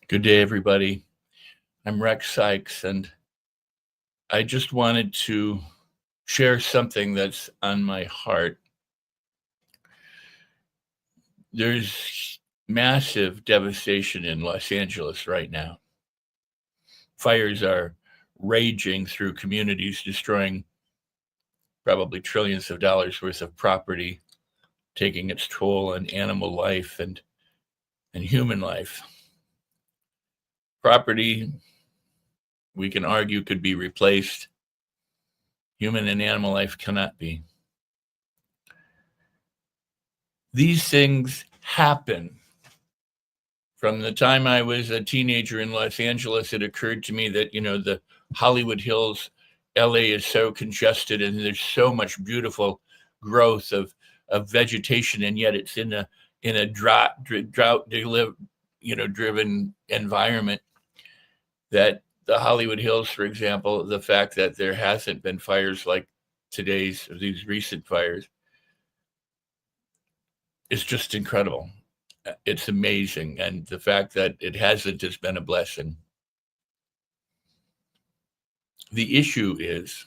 Good day, everybody. I'm Rex Sykes, and I just wanted to share something that's on my heart. There's massive devastation in Los Angeles right now. Fires are raging through communities, destroying probably trillions of dollars worth of property, taking its toll on animal life and human life. Property, we can argue, could be replaced. Human and animal life cannot be. These things happen. From the time I was a teenager in Los Angeles, it occurred to me that, the Hollywood Hills, LA is so congested and there's so much beautiful growth of vegetation, and yet it's in a drought driven environment. That the Hollywood Hills, for example, the fact that there hasn't been fires like these recent fires is just incredible. It's amazing. And the fact that it hasn't has been a blessing. The issue is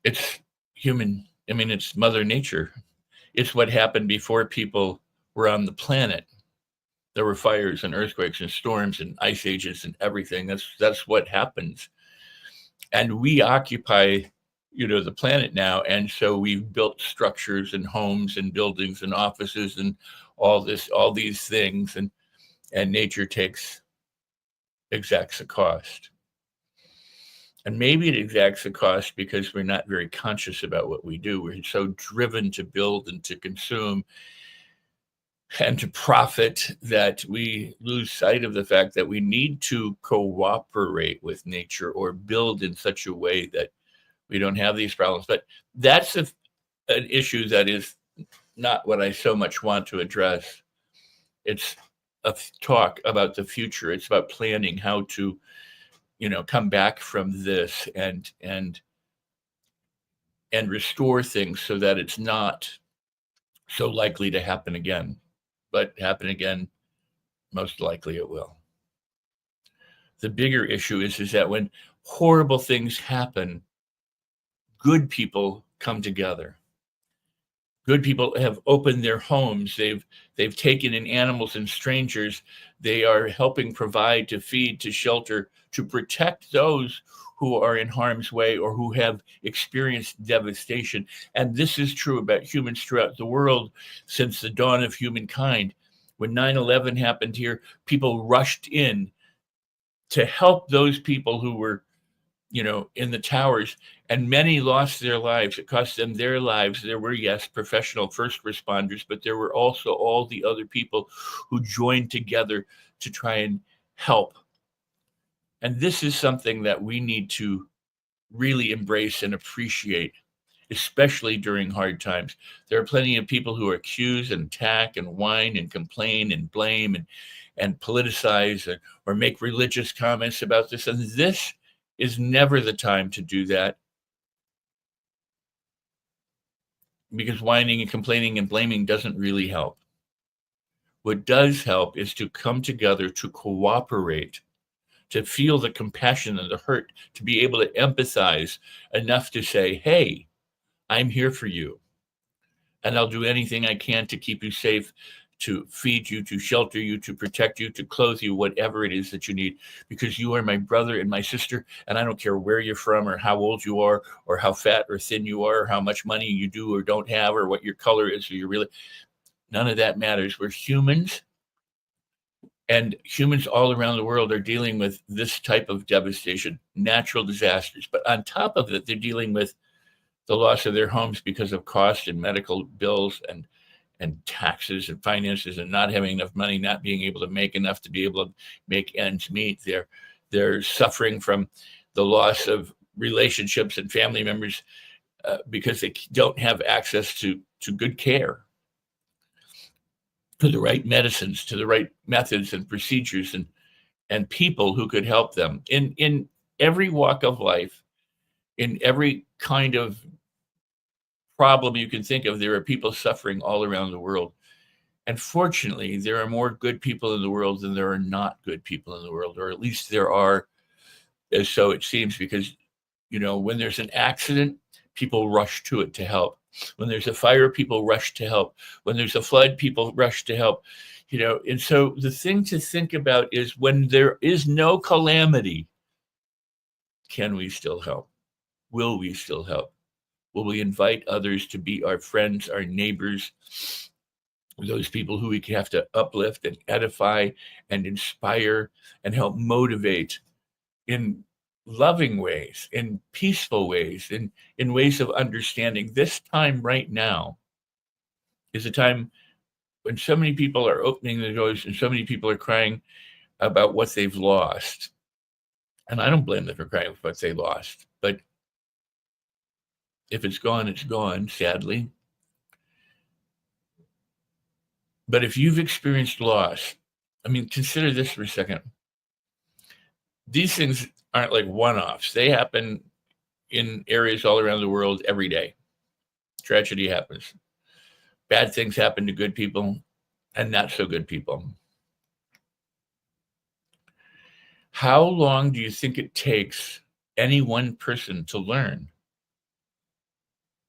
it's human. It's Mother Nature. It's what happened before people were on the planet. There were fires and earthquakes and storms and ice ages and everything. That's what happens. And we occupy the planet now, and so we've built structures and homes and buildings and offices and all these things, and nature exacts a cost. And maybe it exacts a cost because we're not very conscious about what we do. We're so driven to build and to consume and to profit that we lose sight of the fact that we need to cooperate with nature or build in such a way that we don't have these problems. But that's an issue that is not what I so much want to address. It's a talk about the future. It's about planning how to, come back from this and restore things so that it's not so likely to happen again. But happen again, most likely it will. The bigger issue is that when horrible things happen, good people come together. Good people have opened their homes. They've taken in animals and strangers. They are helping provide, to feed, to shelter, to protect those who are in harm's way or who have experienced devastation. And this is true about humans throughout the world since the dawn of humankind. When 9/11 happened here, people rushed in to help those people who were in the towers, and many lost their lives. It cost them their lives. There were, yes, professional first responders, but there were also all the other people who joined together to try and help. And this is something that we need to really embrace and appreciate, especially during hard times. There are plenty of people who accuse and attack and whine and complain and blame and politicize or make religious comments about this. And this is never the time to do that, because whining and complaining and blaming doesn't really help. What does help is to come together, to cooperate, to feel the compassion and the hurt, to be able to empathize enough to say, hey, I'm here for you, and I'll do anything I can to keep you safe, to feed you, to shelter you, to protect you, to clothe you, whatever it is that you need, because you are my brother and my sister, and I don't care where you're from or how old you are or how fat or thin you are or how much money you do or don't have or what your color is or none of that matters. We're humans, and humans all around the world are dealing with this type of devastation, natural disasters. But on top of it, they're dealing with the loss of their homes because of cost and medical bills and taxes and finances and not having enough money, not being able to make enough to be able to make ends meet. They're suffering from the loss of relationships and family members because they don't have access to good care, to the right medicines, to the right methods and procedures and people who could help them. In every walk of life, in every kind of problem you can think of, there are people suffering all around the world. And fortunately, there are more good people in the world than there are not good people in the world, or at least there are, as so it seems, because, when there's an accident, people rush to it to help. When there's a fire, people rush to help. When there's a flood, people rush to help. And so the thing to think about is, when there is no calamity, can we still help? Will we still help? Will we invite others to be our friends, our neighbors, those people who we have to uplift and edify and inspire and help motivate in loving ways, in peaceful ways, in ways of understanding? This time right now is a time when so many people are opening their doors and so many people are crying about what they've lost. And I don't blame them for crying about what they lost. But if it's gone, sadly. But if you've experienced loss, consider this for a second. These things aren't like one-offs. They happen in areas all around the world every day. Tragedy happens. Bad things happen to good people and not so good people. How long do you think it takes any one person to learn?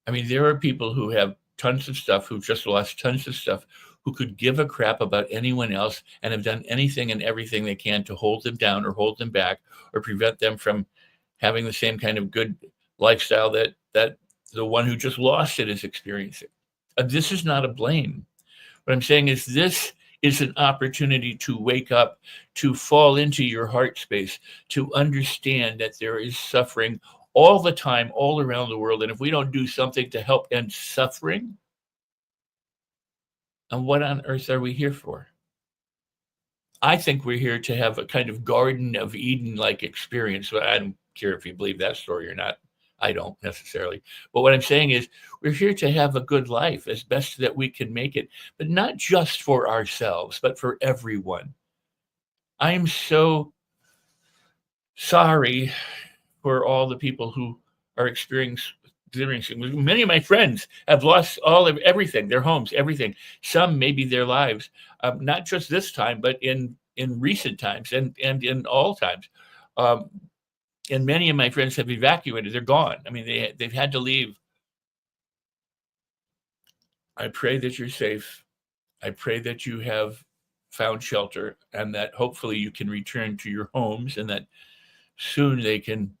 There are people who have tons of stuff, who've just lost tons of stuff, who could give a crap about anyone else and have done anything and everything they can to hold them down or hold them back or prevent them from having the same kind of good lifestyle that the one who just lost it is experiencing. This is not a blame. What I'm saying is, this is an opportunity to wake up, to fall into your heart space, to understand that there is suffering all the time, all around the world. And if we don't do something to help end suffering, and what on earth are we here for? I think we're here to have a kind of Garden of Eden-like experience. I don't care if you believe that story or not. I don't necessarily. But what I'm saying is, we're here to have a good life as best that we can make it, but not just for ourselves, but for everyone. I am so sorry for all the people who are experiencing. Many of my friends have lost everything, their homes, everything. Some maybe their lives, not just this time, but in recent times and in all times. And many of my friends have evacuated. They're gone. They've had to leave. I pray that you're safe. I pray that you have found shelter and that hopefully you can return to your homes and that soon they can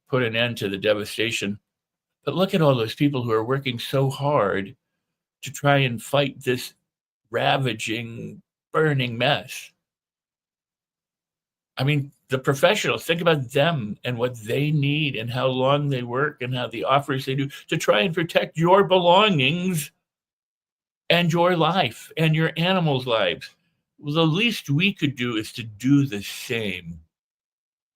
put an end to the devastation. But look at all those people who are working so hard to try and fight this ravaging, burning mess. The professionals, think about them and what they need and how long they work and how the offers they do to try and protect your belongings and your life and your animals' lives. Well, the least we could do is to do the same,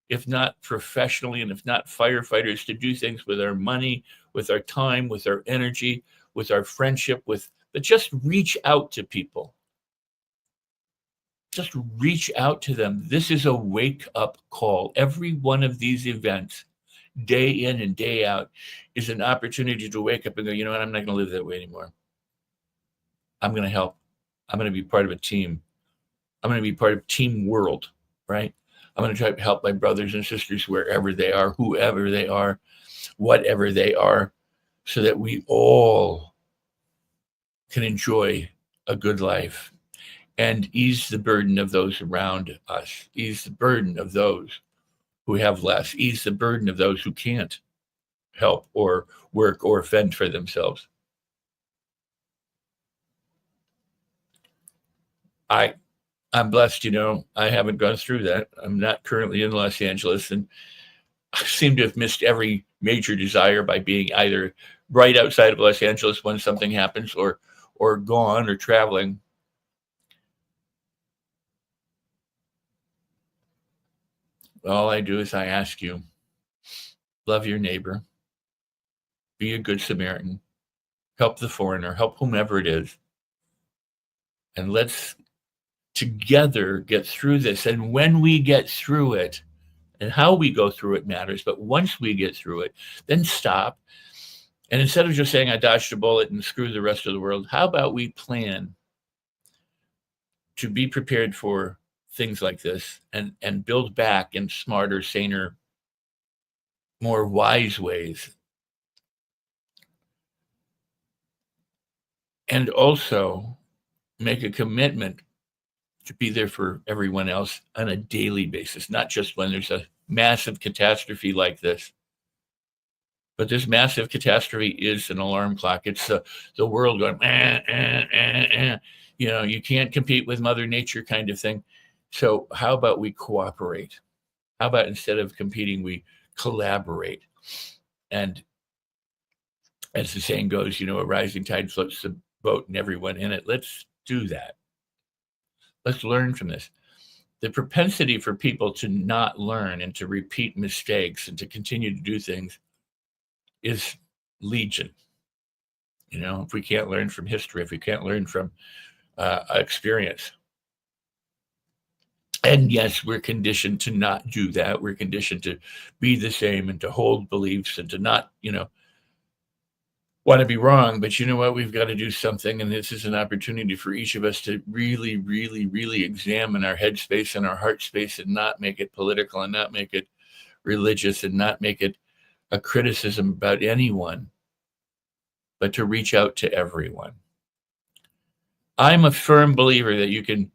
if not professionally and if not firefighters, to do things with our money, with our time, with our energy, with our friendship, but just reach out to people. Just reach out to them. This is a wake-up call. Every one of these events, day in and day out, is an opportunity to wake up and go, you know what, I'm not going to live that way anymore. I'm going to help. I'm going to be part of a team. I'm going to be part of Team World, right? I'm going to try to help my brothers and sisters wherever they are, whoever they are, whatever they are, so that we all can enjoy a good life and ease the burden of those around us, ease the burden of those who have less, ease the burden of those who can't help or work or fend for themselves. I'm blessed, I haven't gone through that. I'm not currently in Los Angeles, and I seem to have missed every major desire by being either right outside of Los Angeles when something happens or gone or traveling. All I do is I ask you, love your neighbor, be a good Samaritan, help the foreigner, help whomever it is, and let's together get through this. And when we get through it, and how we go through it matters, but once we get through it, then stop. And instead of just saying I dodged a bullet and screw the rest of the world, how about we plan to be prepared for things like this and build back in smarter, saner, more wise ways. And also make a commitment to be there for everyone else on a daily basis, not just when there's a massive catastrophe like this. But this massive catastrophe is an alarm clock. It's the world going, you can't compete with Mother Nature kind of thing. So how about we cooperate? How about instead of competing, we collaborate? And as the saying goes, a rising tide floats the boat and everyone in it. Let's do that. Let's learn from this. The propensity for people to not learn and to repeat mistakes and to continue to do things is legion. If we can't learn from history, if we can't learn from experience. And yes, we're conditioned to not do that. We're conditioned to be the same and to hold beliefs and to not, want to be wrong. But you know what? We've got to do something. And this is an opportunity for each of us to really, really, really examine our headspace and our heart space and not make it political and not make it religious and not make it a criticism about anyone, but to reach out to everyone. I'm a firm believer that you can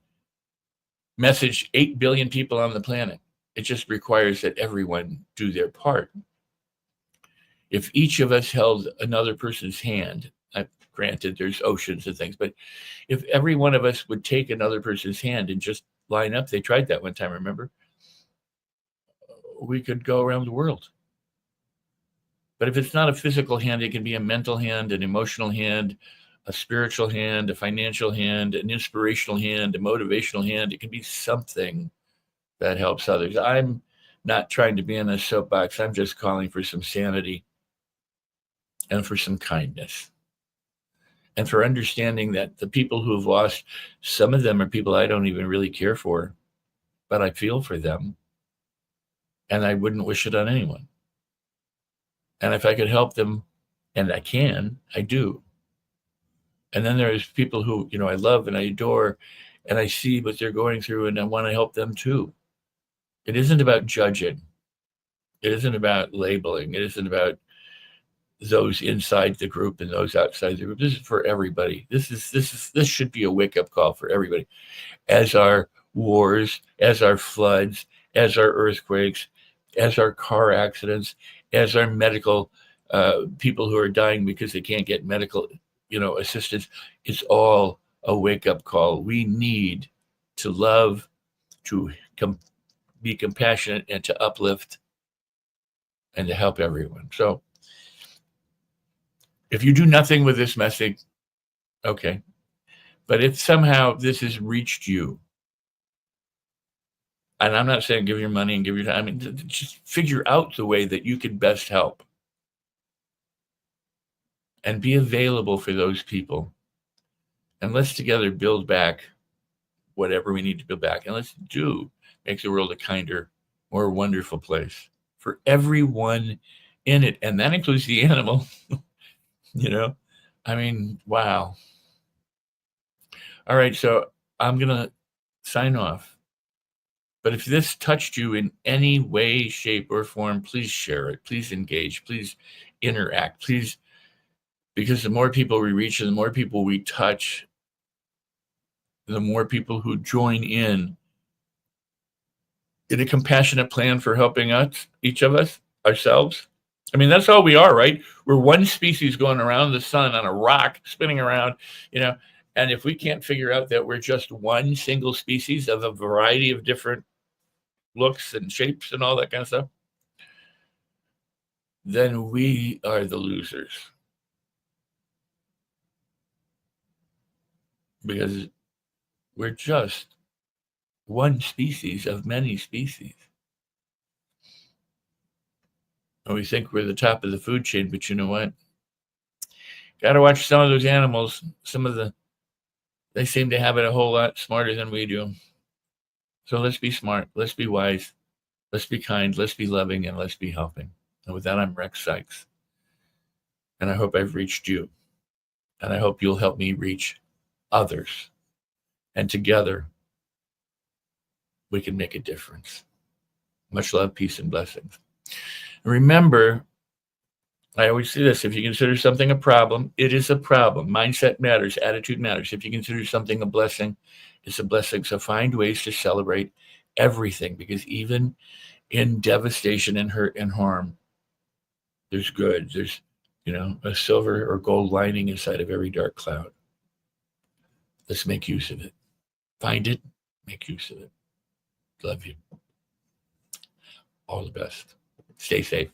message 8 billion people on the planet. It just requires that everyone do their part. If each of us held another person's hand, granted there's oceans and things, but if every one of us would take another person's hand and just line up, they tried that one time, remember? We could go around the world. But if it's not a physical hand, it can be a mental hand, an emotional hand, a spiritual hand, a financial hand, an inspirational hand, a motivational hand. It can be something that helps others. I'm not trying to be in a soapbox. I'm just calling for some sanity and for some kindness and for understanding that the people who have lost, some of them are people I don't even really care for, but I feel for them and I wouldn't wish it on anyone. And if I could help them, and I can, I do. And then there's people who, I love and I adore, and I see what they're going through, and I want to help them too. It isn't about judging. It isn't about labeling. It isn't about those inside the group and those outside the group. This is for everybody. This should be a wake-up call for everybody. As our wars, as our floods, as our earthquakes, as our car accidents, as our medical people who are dying because they can't get medical, assistance, it's all a wake-up call. We need to love, to be compassionate, and to uplift, and to help everyone. So if you do nothing with this message, okay. But if somehow this has reached you, and I'm not saying give your money and give your time, just figure out the way that you could best help and be available for those people. And let's together build back whatever we need to build back. And let's make the world a kinder, more wonderful place for everyone in it. And that includes the animal, wow. All right, so I'm going to sign off. But if this touched you in any way, shape, or form, please share it. Please engage. Please interact. Please, because the more people we reach and the more people we touch, the more people who join in a compassionate plan for helping us, each of us, ourselves. That's all we are, right? We're one species going around the sun on a rock, spinning around, and if we can't figure out that we're just one single species of a variety of different looks and shapes and all that kind of stuff, then we are the losers. Because we're just one species of many species. And we think we're the top of the food chain, but you know what? Got to watch some of those animals. They seem to have it a whole lot smarter than we do. So let's be smart. Let's be wise. Let's be kind. Let's be loving, and let's be helping. And with that, I'm Rex Sykes. And I hope I've reached you. And I hope you'll help me reach others. And together, we can make a difference. Much love, peace, and blessings. Remember, I always say this: if you consider something a problem, it is a problem. Mindset matters, attitude matters. If you consider something a blessing, it's a blessing. So find ways to celebrate everything, because even in devastation and hurt and harm, there's good. There's, a silver or gold lining inside of every dark cloud. Let's make use of it. Find it, make use of it. Love you. All the best. Stay safe.